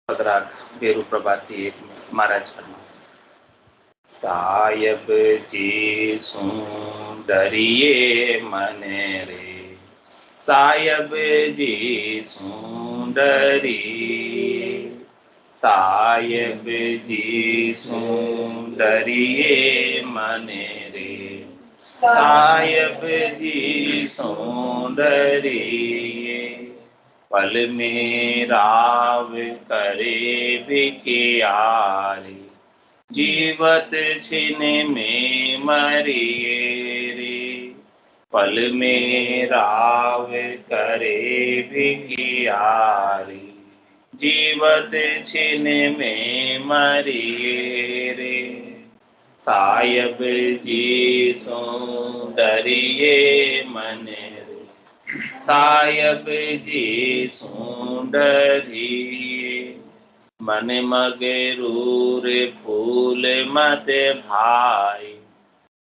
पदराग बेरू प्रभाती एक में महाराज फरमा सायब जी सुंदरिये मने रे सायब जी सुंदरी सायब जी सुंदरिये मने रे सायब जी सुंदरी पल में राव करे भिखियारी जीवत छिन में मरिए रे पल में राव करे भिखियारी जीवत छिन में मरिए रे सायब जी सुंदरिये मन रे सायब जी सुंदरी मन मगरूर फूल मत भाई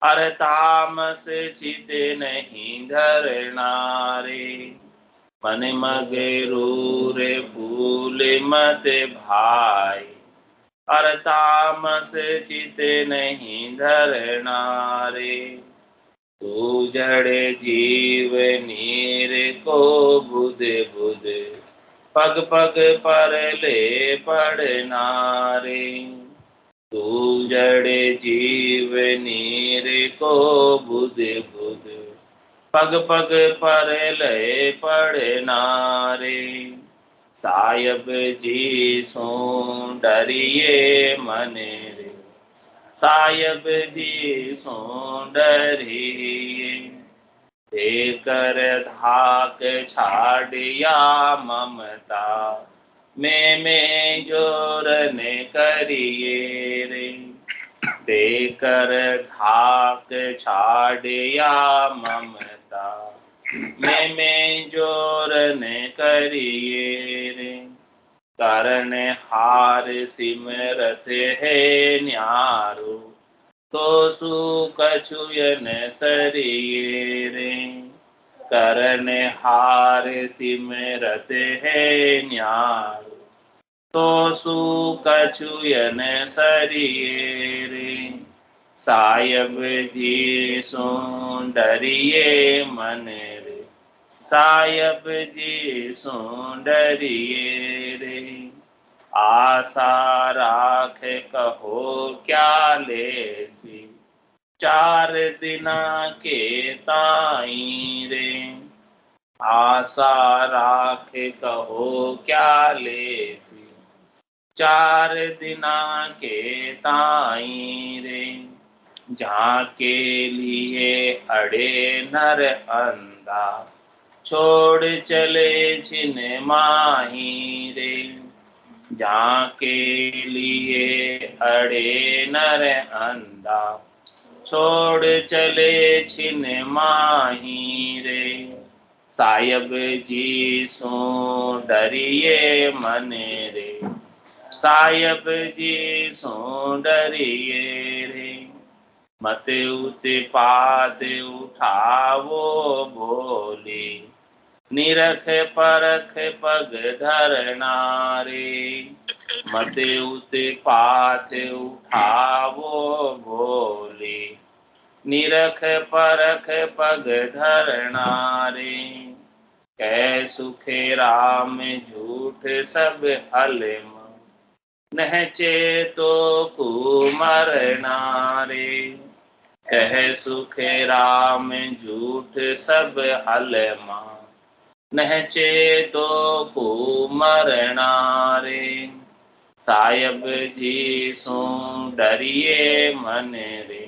अर तामस चित नहीं धरना रे मन मगरूर फूल मत भाई अर तामस चित नहीं धरना रे तू जड़ जीव नीर को बुध बुध पग पग पर ले पड़ना रे तू जड़ जीव नीर को बुध बुध पग पग पर ले पड़ना रे सायब जी सुंदरिये मन रे सायब जी सुंदरिये देकर धाक छाड़िया ममता में जोर ने करिए रे देकर धाक छाड़िया ममता में जोर ने करिए रे करण हार सिमरत है न्यारो तो सु कछुयन सरिये रे करण हार सिमरत है न्यारो तो सु कछुयन सरिये रे सायब जी सुंदरिये मन रे सायब जी सुंदरिये रे आशा राख कहो क्या लेसी चार दिना के ताई रे आशा राख कहो क्या लेसी चार दिना के ताई रे जहाँ के लिए अड़े नर अंधा छोड़ चले छिन माही रे जहाँ के लिए अड़े नर अंधा छोड़ चले छिन माही रे सायब जी सुंदरिये मन रे सायब जी सुंदरिये रे मत उत्पात उठावो भोली निरख परख पग धरना रे मत उत्पात उठावो भोली निरख परख पग धरना रे कै सुखे राम झूठ सब हलम नहचे तो कुमरना रे कह सुख राम झूठ सब हलमा नहचे तो कुमरना रे सायब जी सुंदरिये मन रे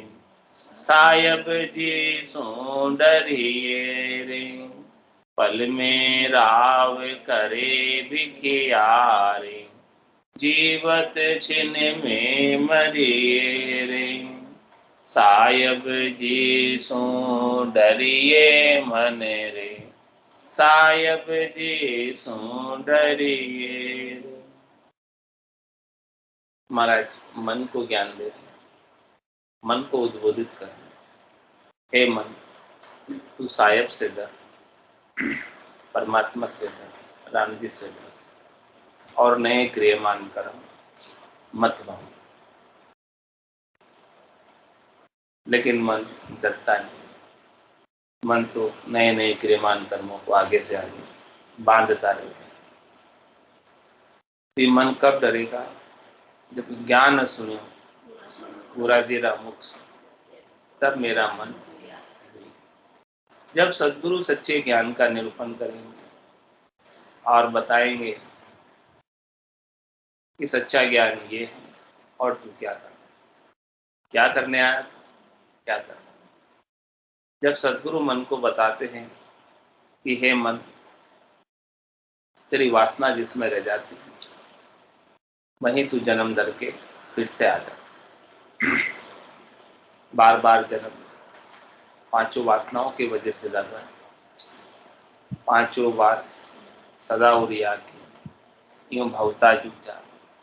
सायब जी सुंदरिये रे पल में राव करे भिखियारे जीवत छिन में मरिए रे सायब जी सुंदरिये मन रे सायब जी सुंदरिये रे। महाराज मन को ज्ञान दे रहे, मन को उद्बोधित कर, हे मन तू सायब से डर, परमात्मा से डर, राम जी से डर। और नए क्रियमान कर्म मत भाव। लेकिन मन डरता नहीं, मन तो नए नए क्रियमान कर्मों को आगे से आगे बांधता रहेगा। ये मन कब डरेगा? जब ज्ञान सुनो पूरा तेरा मुख सुनो, तब मेरा मन। जब सद्गुरु सच्चे ज्ञान का निरूपण करेंगे और बताएंगे कि सच्चा ज्ञान ये है और तू क्या क्या करने आया, क्या करना। जब सद्गुरु मन को बताते हैं कि हे मन, तेरी वासना जिसमें रह जाती है वहीं तू जन्म धर के फिर से आ जा। बार बार जन्म पांचों वासनाओं की वजह से लग रहा है। पांचों वास सदा उरिया की यूं भवता जुग जा।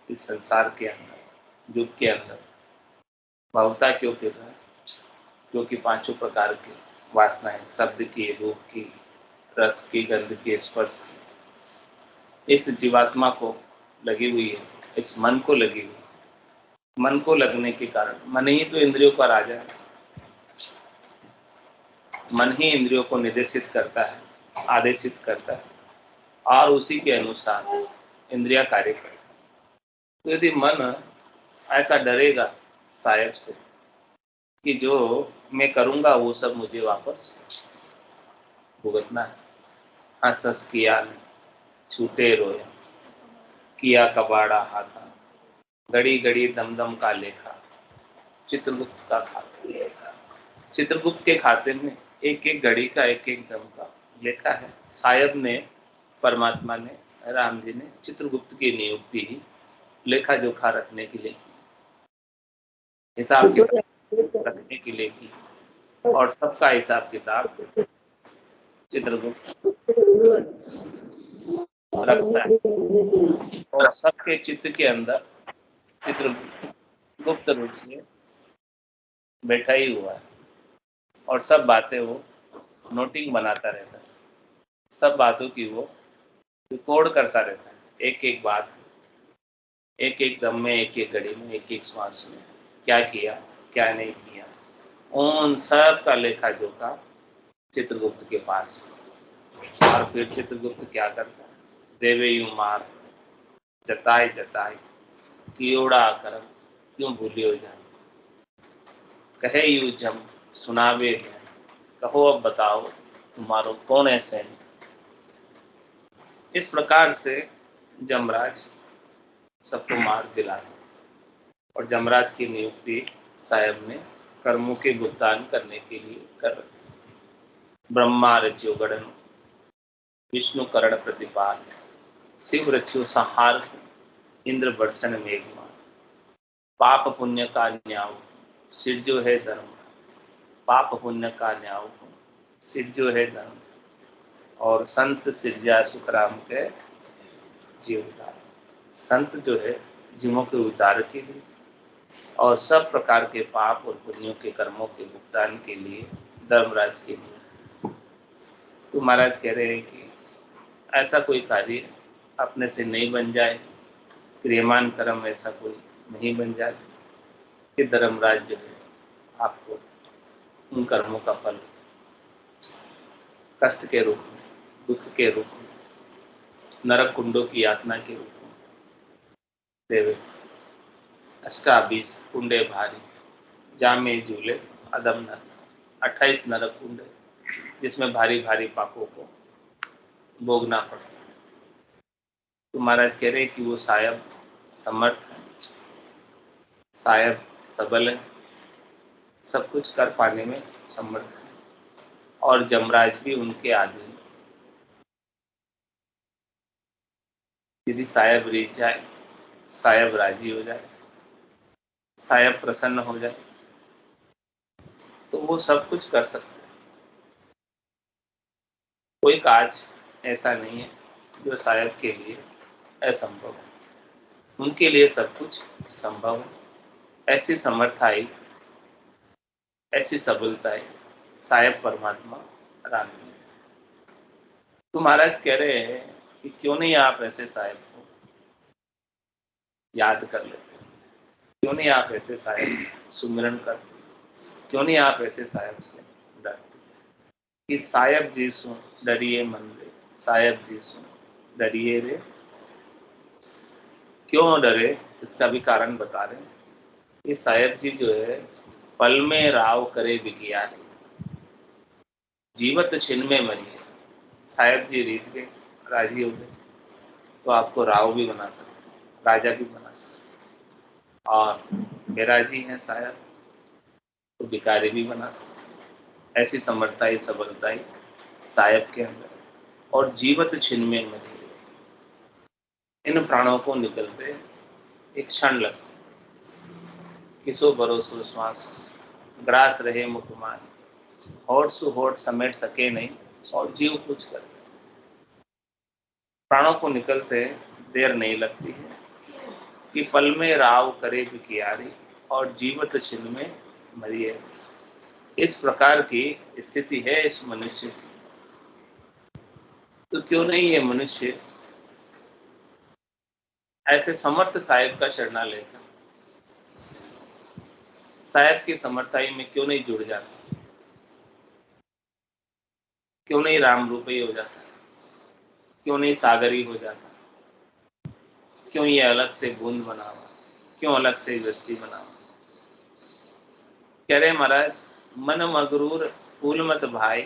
इस संसार के अंदर, युग के अंदर भवता क्यों फिर रहा है? क्योंकि पांचों प्रकार की वासनाएं, शब्द की, रूप की, रस की, गंध की, स्पर्श की, इस जीवात्मा को लगी हुई है, इस मन को लगी हुई है। मन को लगने के कारण, मन ही तो इंद्रियों का राजा है, मन ही इंद्रियों को निर्देशित करता है, आदेशित करता है और उसी के अनुसार इंद्रिया कार्य करता है। तो यदि मन ऐसा डरेगा साहेब से कि जो मैं करूंगा वो सब मुझे वापस भुगतना है, हंस हंस किया ने छूटे रोया, किया कबाड़ा हाथा, घड़ी घड़ी दम दम का लेखा, चित्रगुप्त का खाता लेखा। चित्रगुप्त के खाते में एक एक घड़ी का, एक एक दम का लेखा है। सायब ने, परमात्मा ने, राम जी ने चित्रगुप्त की नियुक्ति ही लेखा जोखा रखने के लिए, हिसाब किताब रखने के लिए की, और सबका हिसाब किताब चित्रगुप्त रखता है। और सबके चित्त के अंदर चित्रगुप्त गुप्त रूप से बैठा ही हुआ है और सब बातें वो नोटिंग बनाता रहता है, सब बातों की वो रिकॉर्ड करता रहता है। एक एक बात, एक एक दम में, एक एक घड़ी में, एक एक श्वास में क्या किया, क्या नहीं किया, उन सब का लेखा जोखा चित्रगुप्त के पास। और फिर चित्रगुप्त क्या करता है? देवे यूं मार जताए जताए कियोड़ा करम क्यों भूलियो जाए, कहे यू जम सुनावे ज्ञान, कहो अब बताओ तुम्हारो कौन है सैन। इस प्रकार से जमराज सबको मार दिलाते और जमराज की नियुक्ति साहेब ने कर्मों के भुगतान करने के लिए कर रखी। ब्रह्मा रच्यो गणन, विष्णु करण प्रतिपाल, शिव रच्यो संहार, इंद्र वर्षण मेघमान, पाप पुण्य का न्याय सिर जो है धर्म, पाप पुण्य का न्याय सिर जो है धर्म, और संत सिरजा सुखराम के जीव उतार। संत जो है जीवों के उद्धार के लिए और सब प्रकार के पाप और पुण्यों के कर्मों के भुगतान के लिए, धर्मराज के लिए। तो महाराज कह रहे हैं कि ऐसा कोई कार्य अपने से नहीं बन जाए, क्रियमान कर्म ऐसा कोई नहीं बन जाए कि धर्मराज जो है आपको उन कर्मों का फल कष्ट के रूप में, दुख के रूप में, नरक कुंडों की यातना के रूप में देवे। अष्टाबीस कुंडे भारी, जामे झूले अदम नर, 28 नरक कुंड जिसमें भारी भारी पापों को भोगना पड़ता है। तो महाराज कह रहे हैं कि वो सायब समर्थ है, सायब सबल है, सब कुछ कर पाने में समर्थ है, और जमराज भी उनके आदमी। यदि सायब रीत जाए, सायब राजी हो जाए, सायब प्रसन्न हो जाए, तो वो सब कुछ कर सकते हैं। कोई काज ऐसा नहीं है जो सायब के लिए असंभव है, उनके लिए सब कुछ संभव है। ऐसी समर्थाई, ऐसी सबलताई सायब परमात्मा राम में। तो महाराज कह रहे हैं कि क्यों नहीं आप ऐसे सायब हो याद कर लेते हैं। क्यों नहीं आप ऐसे साहेब सुमिरन करते? क्यों नहीं आप ऐसे साहेब से डरते कि साहेब जी सु डरिए मन रे, साहेब जी सु डरिए रे? क्यों डरे, इसका भी कारण बता रहे हैं कि साहेब जी जो है पल में राव करे बिगियारी, जीवत छिन में मरिए। साहेब जी रीझ गए, राजी हो गए, तो आपको राव भी बना सकते, राजा भी बना सकते, और बेराजी हैं साहेब तो भिखारी भी बना सकते। ऐसी समर्थाई सबलताई साहेब के अंदर, और जीवत छिन में मरिए, इन प्राणों को निकलते एक क्षण लगता, किसो भरोसो श्वास ग्रास रहे मुखमान, होठ सु होठ समेट सके नहीं, और जीव कुछ कर। प्राणों को निकलते देर नहीं लगती है कि पल में राव करे बिकियारी, और जीवत छिन में मरिए। इस प्रकार की स्थिति है इस मनुष्य की, तो क्यों नहीं ये मनुष्य ऐसे समर्थ साहिब का शरणा लेकर साहिब की समर्थाई में क्यों नहीं जुड़ जाता? क्यों नहीं राम रूपी हो जाता? क्यों नहीं सागरी हो जाता? क्यों ये अलग से बूंद बना हुआ? क्यों अलग से दृष्टि बना हुआ? कह रहे महाराज, मन मगरूर फूल मत भाई,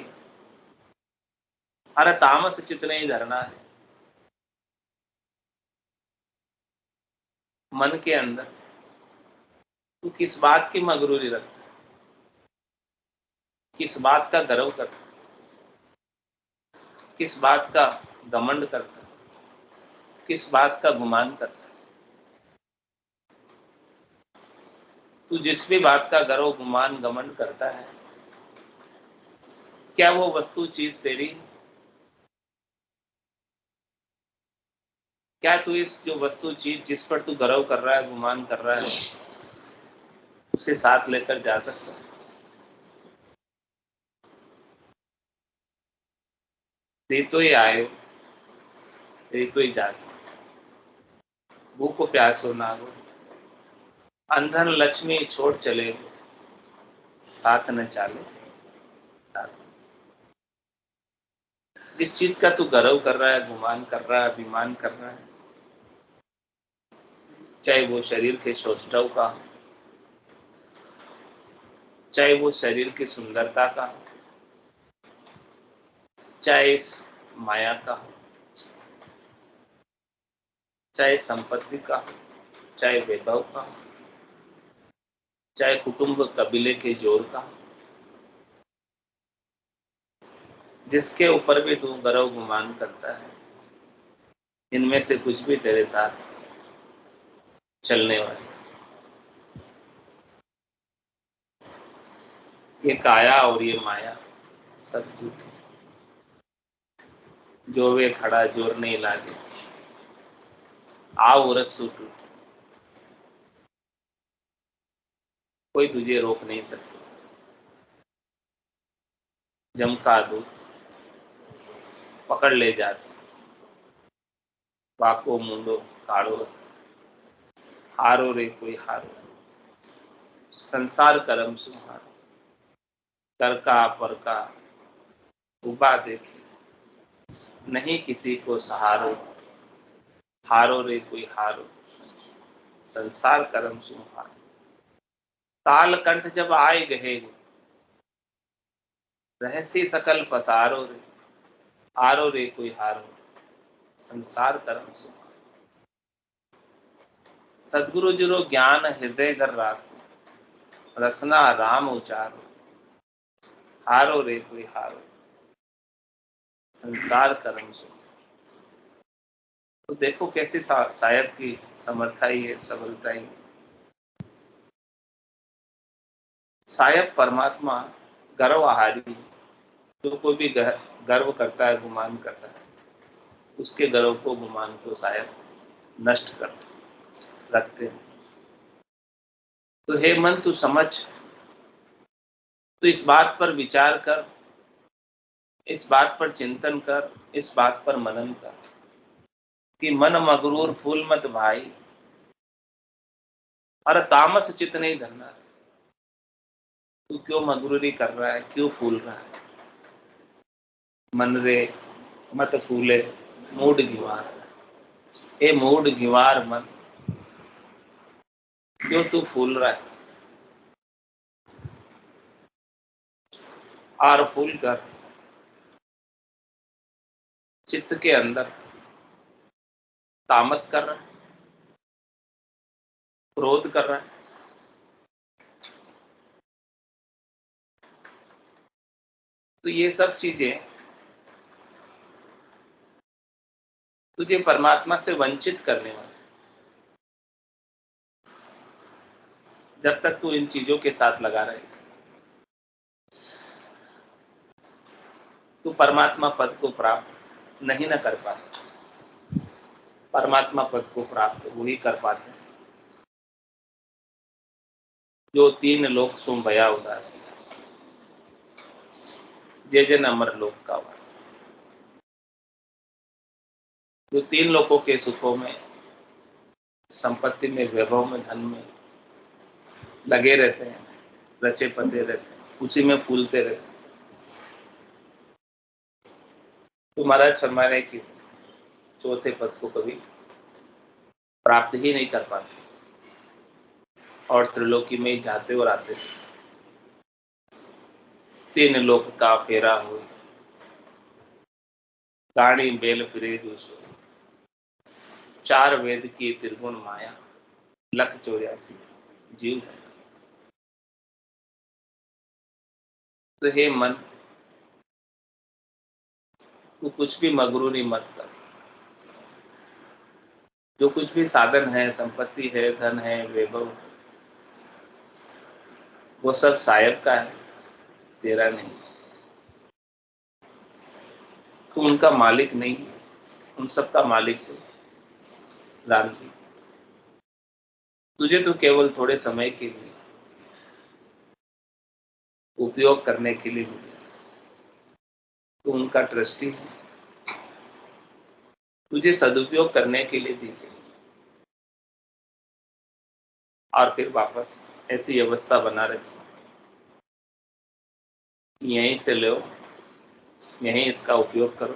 अरे तामस चित नहीं धरना है। मन के अंदर तू किस बात की मगरूरी रखता है? किस बात का गर्व करता है? किस बात का घमंड करता है? किस बात का गुमान करता है? तू जिस भी बात का गर्व गुमान घमंड करता है, क्या वो वस्तु चीज तेरी? क्या तू इस जो वस्तु चीज जिस पर तू गर्व कर रहा है, गुमान कर रहा है, उसे साथ लेकर जा सकता है? रीतो ही आयो, रीतो ही जास, भूखो प्यासो नागो, अंधन लक्ष्मी छोड़ चले, साथ न चाले। जिस चीज का तू गर्व कर रहा है, गुमान कर रहा है, अभिमान कर रहा है, चाहे वो शरीर के सौष्ठव का हो, चाहे वो शरीर की सुंदरता का हो, चाहे इस माया का हो, चाहे संपत्ति का हो, चाहे वैभव का हो, चाहे कुटुंब कबीले के जोर का हो, जिसके ऊपर भी तू गर्व गुमान करता है, इनमें से कुछ भी तेरे साथ चलने वाले, ये काया और ये माया सब झूठी। जो वे खड़ा जोर नहीं लागे, आओ रस टूटे, कोई तुझे रोक नहीं सकता। जम का दूत पकड़ ले जास, वाको मुंडो काड़ो, हारो रे कोई हारो, संसार करम सुहारो, कर का पर का उबा देखे, नहीं किसी को सहारो, हारो रे कोई हारो, संसार करम सुहारो। ताल कंठ जब आए गहे, रहसी सकल पसारो रे, हारो रे कोई हारो, संसार करम सुहारो। सदगुरु जुरो ज्ञान हृदय धर राखो, रसना राम उचारो, हारो रे कोई हारो, संसार कर्म सो। तो देखो कैसी साहेब की समर्थाई है, सबलताई। साहेब परमात्मा गर्व आहारी, जो कोई भी गर्व करता है, गुमान करता है, उसके गर्व को गुमान को साहेब नष्ट कर रखते हैं। तो हे मन तू समझ, तो इस बात पर विचार कर, इस बात पर चिंतन कर, इस बात पर मनन कर कि मन मगरूर फूल मत भाई, अरे तामस चित्त नहीं धरना, तू क्यों मगरूरी कर रहा है, क्यों फूल रहा है? मन रे मत फूले मूड घिवार, ए मूड घिवार मन, क्यों तू फूल रहा है? और फूल कर चित्त के अंदर तामस कर रहा है, क्रोध कर रहा है। तो ये सब चीजें तुझे परमात्मा से वंचित करने वाली। जब तक तू इन चीजों के साथ लगा रहे, तू परमात्मा पद को प्राप्त नहीं न कर पाता। परमात्मा पद को प्राप्त वही कर पाते हैं जो तीन लोक सुम भया उदास, जय जन अमर लोक का वास। जो तीन लोकों के सुखों में, संपत्ति में, वैभव में, धन में लगे रहते हैं, रचे पते रहते हैं, उसी में फूलते रहते हैं। तो महाराज फरमा रहे कि चौथे पद को कभी प्राप्त ही नहीं कर पाते और त्रिलोकी में ही जाते और आते थे। तीन लोक का फेरा हो, गाड़ी बेल फिरे दूसो, चार वेद की त्रिगुण माया, लख 84 जीव है। तो हे मन, तू कुछ भी मगरूरी मत कर। जो कुछ भी साधन है, संपत्ति है, धन है, वैभव है, वो सब साहेब का है, तेरा नहीं। तू उनका मालिक नहीं, उन सब का मालिक तो राम जी। तुझे तो केवल थोड़े समय के लिए उपयोग करने के लिए मिले। तू उनका ट्रस्टी है, तुझे सदुपयोग करने के लिए दी गई और फिर वापस ऐसी व्यवस्था बना रखी, यहीं से लो, यहीं इसका उपयोग करो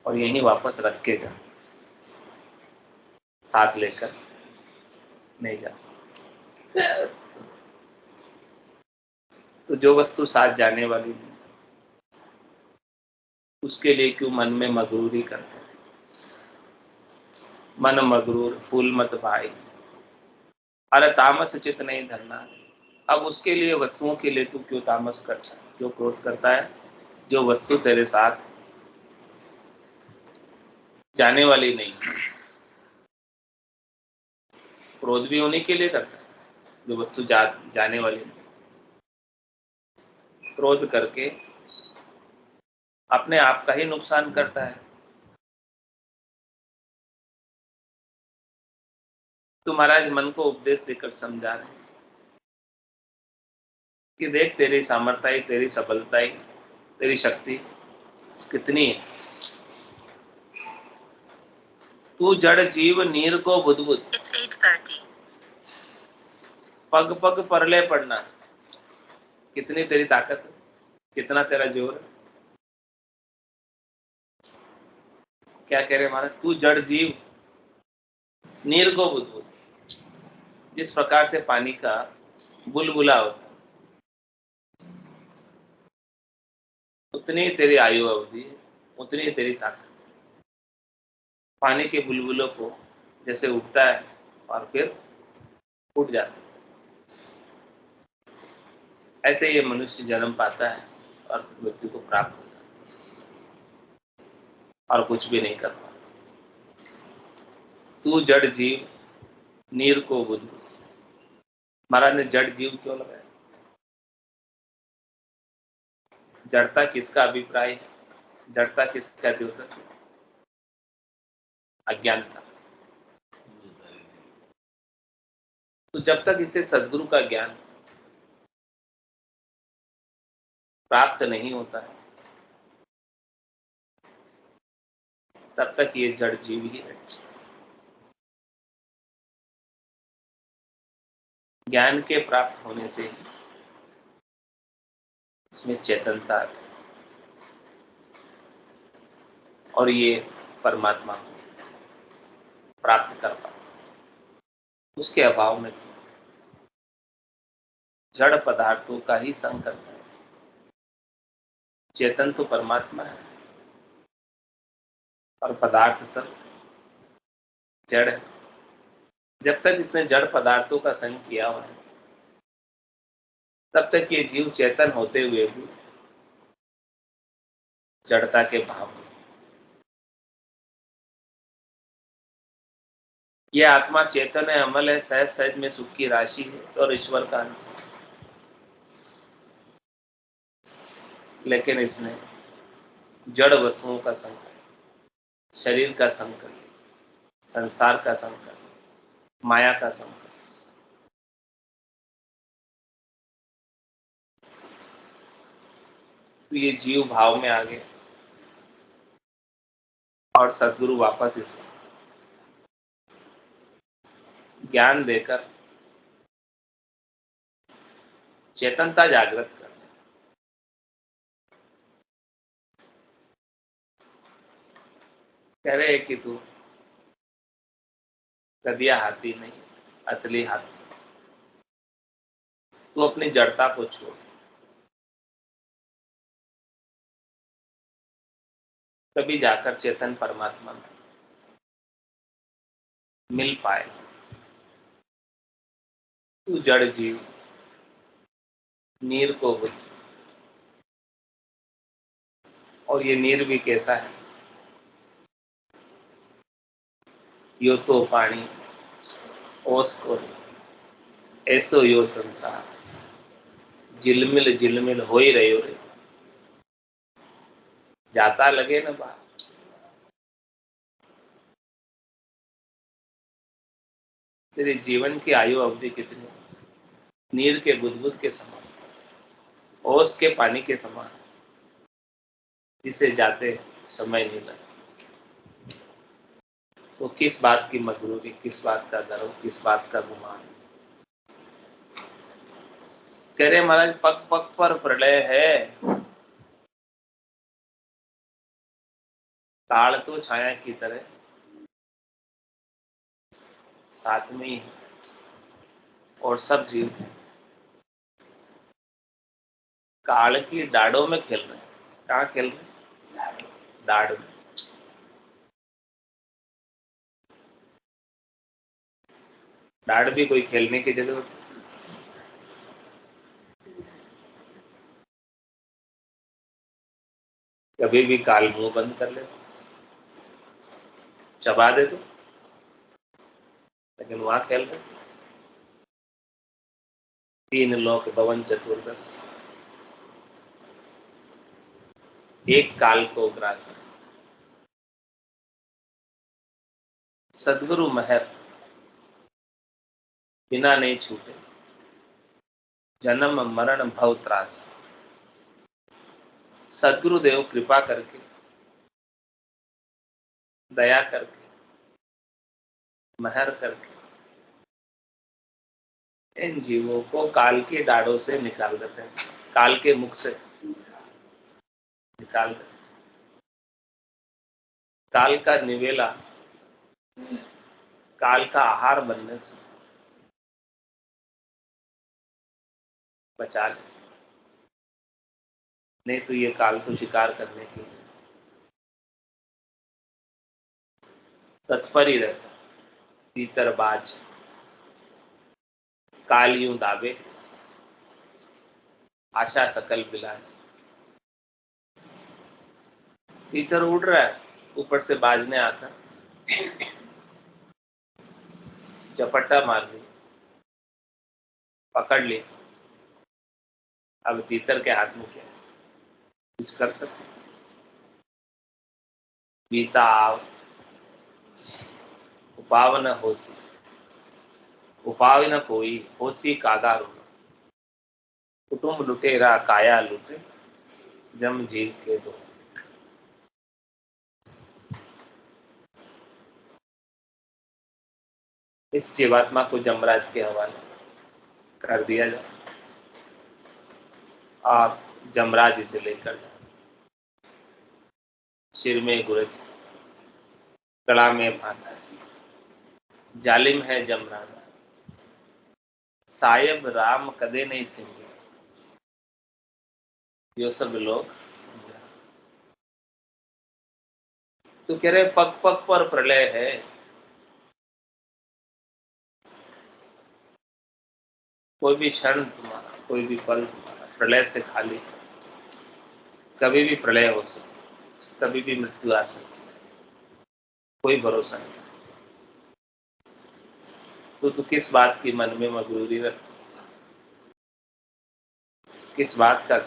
और यहीं वापस रख के जाओ, साथ लेकर नहीं जा सकते। तो जो वस्तु साथ जाने वाली नहीं, उसके लिए क्यों मन में मगरूरी करते हैं? मन मगरूर फूल मत भाई, अरे तामस चित नहीं धरना। अब उसके लिए, वस्तुओं के लिए तू क्यों तामस करता है, क्यों क्रोध करता है? जो वस्तु तेरे साथ जाने वाली नहीं, क्रोध भी उन्हीं के लिए करता है जो वस्तु जाने वाली नहीं। क्रोध करके अपने आप का ही नुकसान करता है। तो महाराज मन को उपदेश देकर समझा रहे हैं कि देख, तेरी सामर्थ्य, तेरी सफलता, तेरी शक्ति कितनी है। तू जड़ जीव नीर को बुदबुद, पग पग परले पड़ना। कितनी तेरी ताकत, कितना तेरा जोर। क्या कह रहे महाराज? तू जड़ जीव नीर को बुदबुद, जिस प्रकार से पानी का बुलबुला होता, उतनी तेरी आयु अवधि, उतनी तेरी ताकत। पानी के बुलबुलों को जैसे उठता है और फिर उठ जाता है, ऐसे ये मनुष्य जन्म पाता है और मृत्यु को प्राप्त होता है और कुछ भी नहीं कर पाता। तू जड़ जीव नीर को बुदबुद। महाराज ने जड़ जीव क्यों लगाया? जड़ता किसका अभिप्राय है? जड़ता किसका द्योतक? अज्ञानता। तो जब तक इसे सद्गुरु का ज्ञान प्राप्त नहीं होता है, तब तक ये जड़ जीव ही रहता है। ज्ञान के प्राप्त होने से इसमें चेतनता आती है और ये परमात्मा को प्राप्त कर पाता। उसके अभाव में तो जड़ पदार्थों का ही संग करता है। चेतन तो परमात्मा है और पदार्थ सब जड़ है। जब तक इसने जड़ पदार्थों का संग किया हुआ है तब तक ये जीव चेतन होते हुए भी जड़ता के भाव में। ये आत्मा चेतन है, अमल है, सहज सहज में सुख की राशि है और ईश्वर का अंश है। लेकिन इसने जड़ वस्तुओं का संग, शरीर का संग, संसार का संग, माया का संग, तो ये जीव भाव में आ गए और सद्गुरु वापस इसको ज्ञान देकर चेतनता जागृत कर। कह रहे हैं कि तू कदिया हाथी नहीं, असली हाथी। तू अपनी जड़ता को छोड़, तभी जाकर चेतन परमात्मा में मिल पाए। तू जड़ जीव नीर को बुझ, और ये नीर भी कैसा है? यो तो पानी ओस को ऐसो यो संसार झिलमिल झिलमिल हो ही रहे हो रे। जाता लगे ना बात। तेरे जीवन की आयु अवधि कितनी? नीर के बुदबुद के समान, ओस के पानी के समान, जिसे जाते समय नहीं लगता। तो किस बात की मजबूरी, किस बात का गर्व, किस बात का गुमान? कह रहे महाराज पग पग पर प्रलय है, काल तो छाया की तरह साथ में ही है और सब जीव है। काल की डाड़ों में खेल रहे हैं। कहाँ खेल रहे हैं? दाढ़ में। दाढ़ भी कोई खेलने की जगह होती है? कभी भी काल मुंह बंद कर ले, चबा दे दो, लेकिन वहां खेल रहे हैं। तीन लोक भवन चतुर्दश, एक काल को ग्रासन। सदगुरु महर बिना नहीं छूटे, जन्म मरण भव त्रास। सदगुरुदेव कृपा करके, दया करके, महर करके इन जीवों को काल की डाड़ों से निकाल देते हैं, काल के मुख से निकाल देते। काल का निवेला काल का आहार बनने से बचा ले, नहीं तो ये काल को शिकार करने के लिए तत्पर ही रहता। तीतरबाज काल यूं दावे, आशा सकल बिलाए। तीतर उड़ रहा है, ऊपर से बाज ने आकर झपट्टा मार दी, पकड़ ली। अब तीतर के हाथ में क्या है? कुछ कर सकते? बीता आव उपाव न होसी, उपाव न कोई होसी कागा रोना। कुटुंब लुटेरा काया लुटे, जम जीव के दो। इस जीवात्मा को जमराज के हवाले। कर दिया जाए और जमराज इसे लेकर जाए। सिर में गुरज, गला में फांसी, जालिम है जमराज, साहिब राम कदे नहीं सिंगे। ये सब लोग तो कह रहे पग पग पर प्रलय है। कोई भी क्षण तुम्हारा, कोई भी पल तुम्हारा प्रलय से खाली, कभी भी प्रलय हो सकती, कभी भी मृत्यु आ सकती, कोई भरोसा नहीं। तो तू किस बात की मन में मजबूरी रख, किस बात का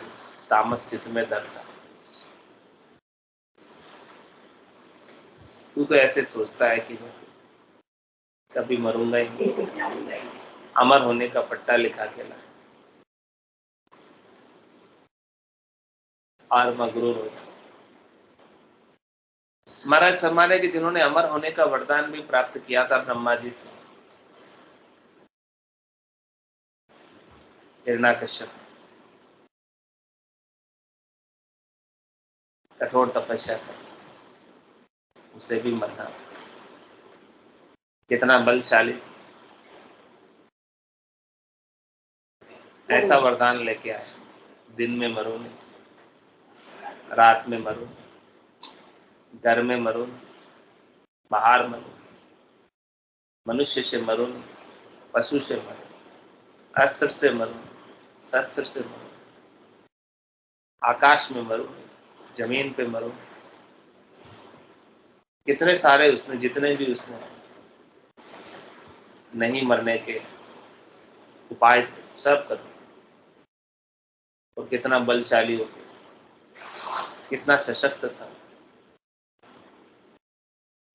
तामस चित्त में दर्द। तू तो ऐसे सोचता है कि मैं कभी मरूंगा ही नहीं, अमर होने का पट्टा लिखा के ला और मगरूर हो जाए। महाराज फरमाने कि जिन्होंने अमर होने का वरदान भी प्राप्त किया था ब्रह्मा जी से, हिरण्याकश्यप, कठोर तपस्या कर, उसे भी मरना, कितना बलशाली, ऐसा वरदान लेके आए, दिन में मरो नहीं, रात में मरो, घर में मरो, बाहर मरो, मनुष्य से मरो नहीं, पशु से मरो, अस्त्र से मरो, शस्त्र से मरो, आकाश में मरो, जमीन पे मरो। कितने सारे उसने, जितने भी उसने नहीं मरने के उपाय थे सब कर, और कितना बलशाली हो गया, कितना सशक्त था,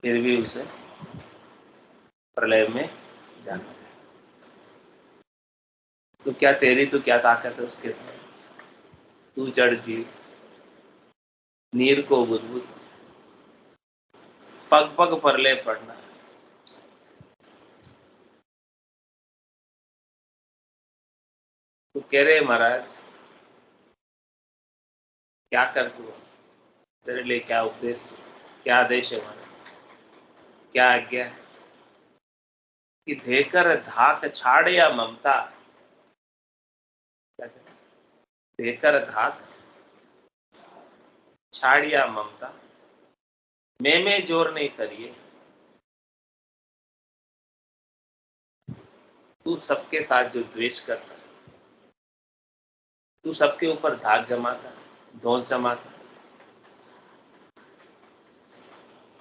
फिर भी उसे प्रलय में जाना। तो क्या तेरी तो क्या ताकत है उसके साथ, तू जड़ जीव, नीर को बुदबुद, पग पग परले पड़ना। तो कह रहे महाराज क्या कर तू, तेरे लिए क्या उपदेश, क्या आदेश है महाराज, क्या आज्ञा है कि देकर धाक छाड़ या ममता। क्या कहते? देकर धाक छाड़ या ममता, मैं जोर नहीं करिए। तू सबके साथ जो द्वेष करता है, तू सबके ऊपर धाक जमाता है, दोष जमाता है,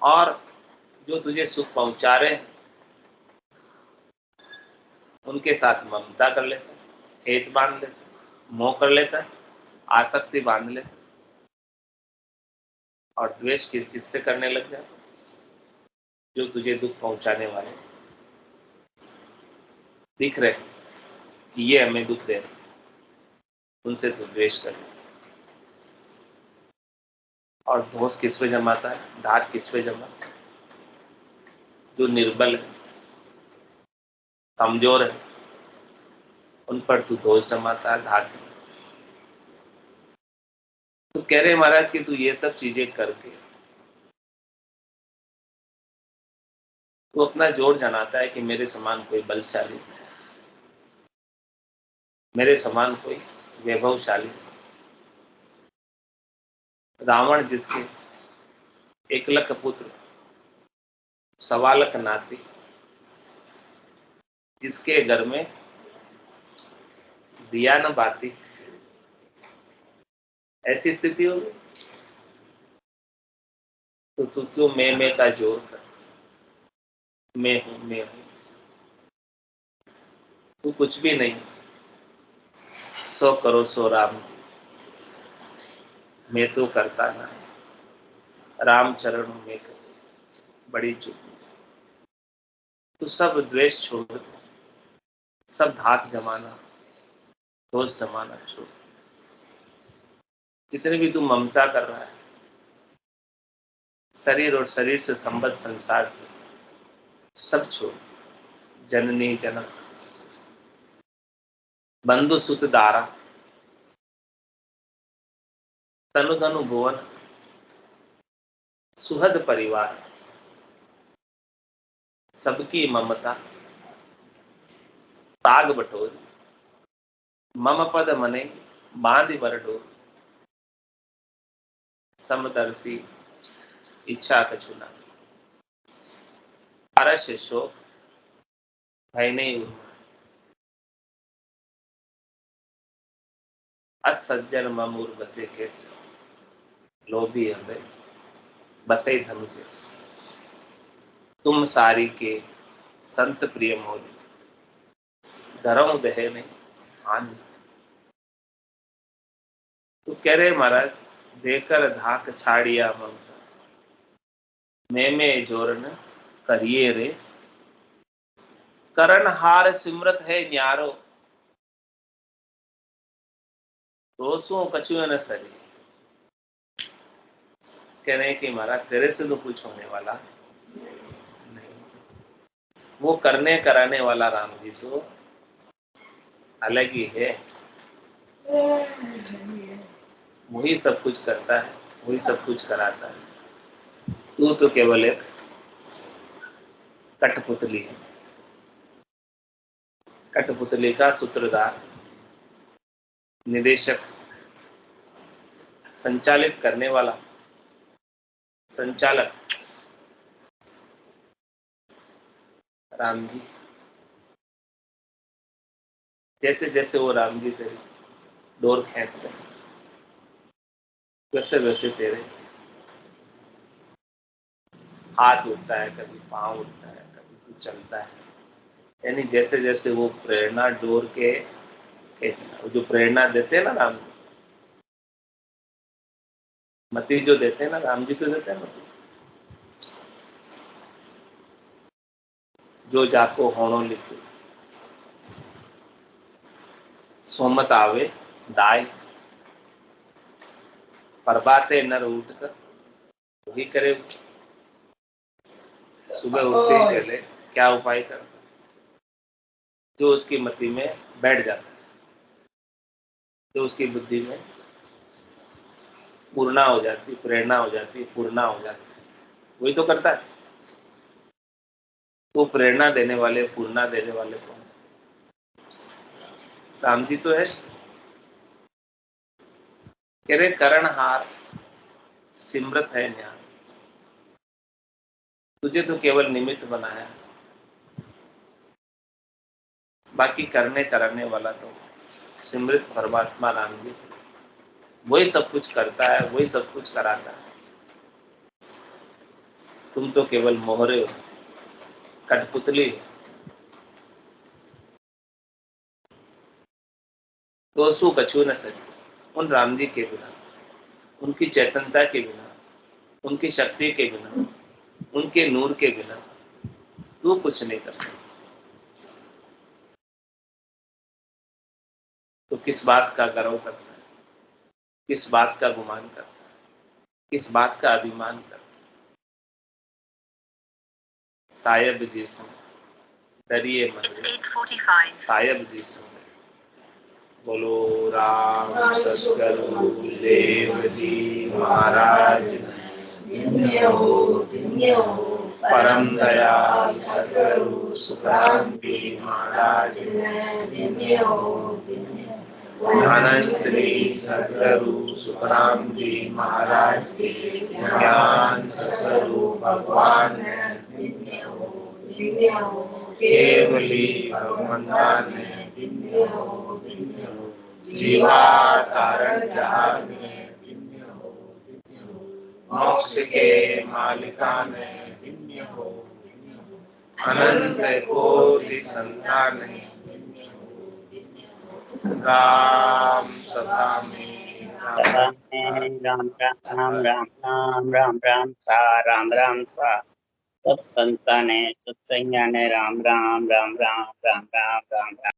और जो तुझे सुख पहुंचा रहे हैं उनके साथ ममता कर लेता है, हेत बांध लेता है, मोह कर लेता है, आसक्ति बांध लेता है, और द्वेष किससे करने लग जाता है, जो तुझे दुख पहुंचाने वाले दिख रहे हैं कि ये हमें दुख दे रहे, उनसे तो द्वेष कर। और दोष किस पे जमाता है, धाक किस पे जमाता है, जो निर्बल है, कमजोर है, उन पर तू दोष जमाता है, धाक जमाता है। तो कह रहे महाराज कि तू ये सब चीजें करके तू अपना जोर जनाता है कि मेरे समान कोई बलशाली, मेरे समान कोई वैभवशाली, रावण जिसके एकलक पुत्र, सवालक नाती, जिसके घर में दिया न बाती, ऐसी स्थिति होगी तो तू क्यों मैं का जोर कर, मैं हूं मैं हूं। तू कुछ भी नहीं, 100 करो सो राम जी, मैं तो करता ना, राम चरण में कर, बड़ी चुप। तू सब द्वेष छोड़, सब धाक जमाना, दोष जमाना छोड़, जितने भी तू ममता कर रहा है शरीर और शरीर से संबद्ध संसार से, सब छोड़। जननी जनक बंधु सुत दारा, तनु धनु भुवन, सुहद परिवार, सबकी ममता, ताग बटोर, मम पद मने बांधि वर डोर, समदर्शी इच्छा कछुना, पारस शोक भय नहीं उर्मा, असज्जन ममूर बसे कैसे, लोभी हृदय बसे धनु जैसे, तुम सारी के संत प्रिय मोली, धर्म दहे ने आन। तो कह रहे महाराज, देकर धाक छाड़िया ममता, मैं जोरन करिए रे, करण हार सिमरत है न्यारो, रोसों कछुए न सरी। कह रहे कि महाराज तेरे से तो कुछ होने वाला नहीं, वो करने कराने वाला राम जी तो अलग ही है, वही सब कुछ करता है, वही सब कुछ कराता है। तू तो केवल एक कठपुतली है, कठपुतली का सूत्रधार, निदेशक, संचालित करने वाला, संचालक राम जी। जैसे जैसे वो राम जी तेरी डोर खींचते हैं, वैसे वैसे तेरे हाथ उठता है, कभी पांव उठता है, कभी तू चलता है। यानी जैसे जैसे वो प्रेरणा डोर के खींचना, जो प्रेरणा देते हैं ना राम जी, मति जो देते हैं ना राम जी, तो देते हैं मति, जो जाको होनो लिखे, सोमत आवे दाय, प्रभाते नर उठकर वही करे। सुबह उठते ही पहले क्या उपाय करता, जो उसकी मति में बैठ जाता है, जो उसकी बुद्धि में पूर्णा हो जाती, प्रेरणा हो जाती, पूर्णा हो जाती, वही तो करता है। वो प्रेरणा देने वाले, पूर्णा देने वाले कौन? राम जी तो है। कह रहे करण हार सिमरत है न्याय, तुझे तो केवल निमित्त बनाया, बाकी करने कराने वाला तो सिमृत परमात्मा राम जी, वही सब कुछ करता है, वही सब कुछ कराता है। तुम तो केवल मोहरे हो, कठपुतली हो। तो सु कछु न सके, उन राम जी के बिना, उनकी चेतनता के बिना, उनकी शक्ति के बिना, उनके नूर के बिना तू कुछ नहीं कर सकता। तो किस बात का गर्व करता है, किस बात का गुमान करता है, किस बात का अभिमान करता है? सायब जी सुन डरिए मन, सायब जी सुन। बोलो राम सतगुरु देव जी महाराज, परम दयाल सतगुरु सुखराम जी महाराज, धन श्री सतगुरु सुखराम जी महाराज के ज्ञान स्वरूप भगवान केवली भगवंता ने जीवा तारण जहाज में, मोक्ष के मालिका ने धन्य हो, अनंत कोटि संतान ने राम सभा में राम राम राम राम राम राम सा राम राम सा, सब संताने सब संज्ञाने राम राम राम राम राम राम राम राम।